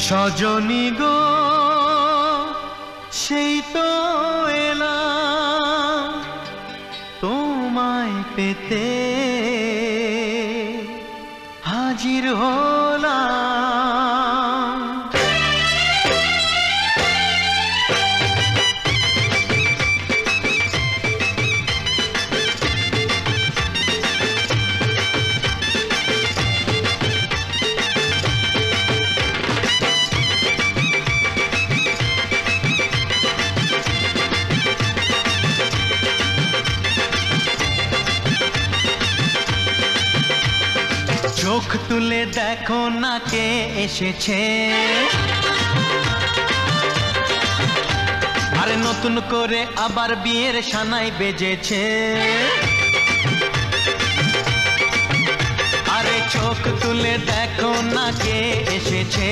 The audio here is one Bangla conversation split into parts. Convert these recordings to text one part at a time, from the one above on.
সজনী গো সেই তো এলাম তোমায় পেতে হাজির হলাম। চোখ তুলে দেখো না কে এসেছে, আরে নতুন করে আবার বিয়ের সানাই বেজেছে। আরে চোখ তুলে দেখো না কে এসেছে,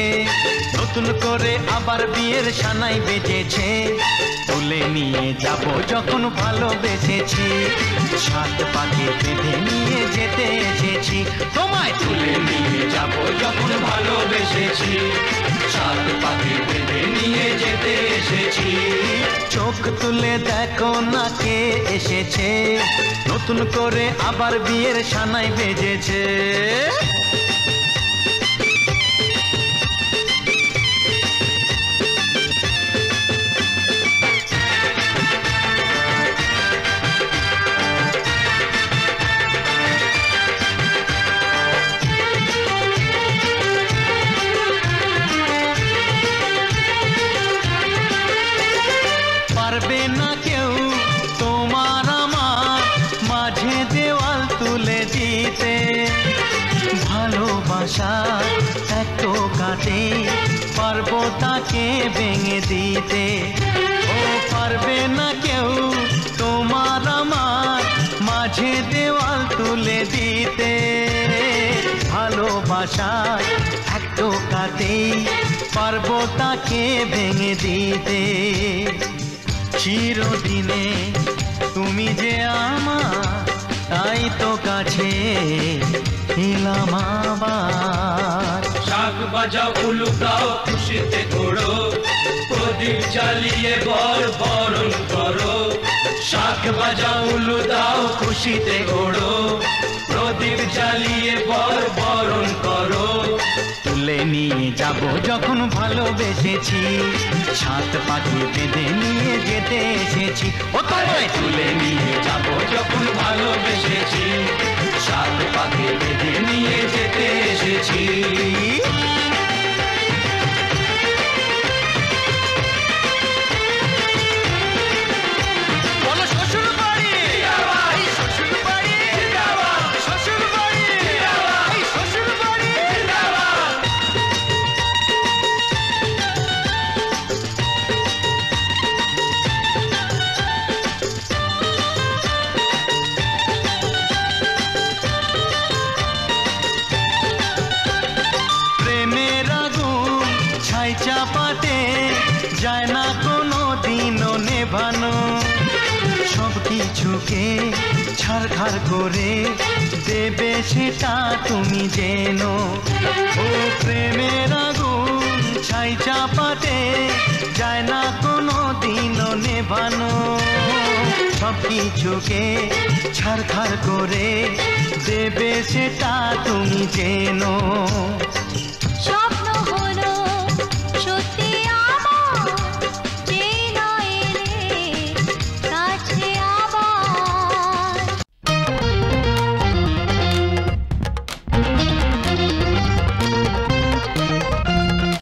নতুন করে আবার বিয়ের সানাই বেজেছে। তুলে নিয়ে যাব যখন ভালোবেসেছি, সাত পাকে বেঁধে নিয়ে যেতে এসেছি। তোমায় তুলে নিয়ে যাব যখন ভালোবেসেছি, সাত পাকে বেঁধে নিয়ে যেতে এসেছি। চোখ তুলে দেখো না কে এসেছে, নতুন করে আবার বিয়ের সানাই বেজেছে। পারবে না কেউ তোমার আমার মাঝে দেওয়াল তুলে দিতে, ভালোবাসা এত কাটে পারবো তাকে ভেঙে দিতে। ও পারবে না কেউ তোমার আমার মাঝে দেওয়াল তুলে দিতে, ভালোবাসা এত কাটে পারবো তাকে ভেঙে দিতে। চিরদিনে তুমি যে আমার, তাই তো কাছে এলাম আবার। শাক বাজাও উলু দাও খুশিতে ঘোড়ো, প্রদীপ জ্বালিয়ে বরণ করো। শাক বাজাও উলু দাও খুশিতে ঘোড়ো, প্রদীপ জ্বালিয়ে বরণ করো। তুলে নিয়ে যাব যখন ভালোবেসেছি, সাত পাখি বেঁধে নিয়ে যেতে এসেছি। ও তোমায় তুলে নিয়ে যাব যখন ভালোবেসেছি, সাত পাখি বেঁধে নিয়ে যেতে এসেছি। চাপাতে যায় না কোনো দিনও নেভানো, সব কিছুকে ছাড়খাড় করে দেবে সেটা তুমি জেনো। ও প্রেমের আগুন ছাই চাপাতে যায় না কোনো দিনও নেভানো, সব কিছুকে ছাড়খাড় করে দেবে সেটা তুমি জেনো।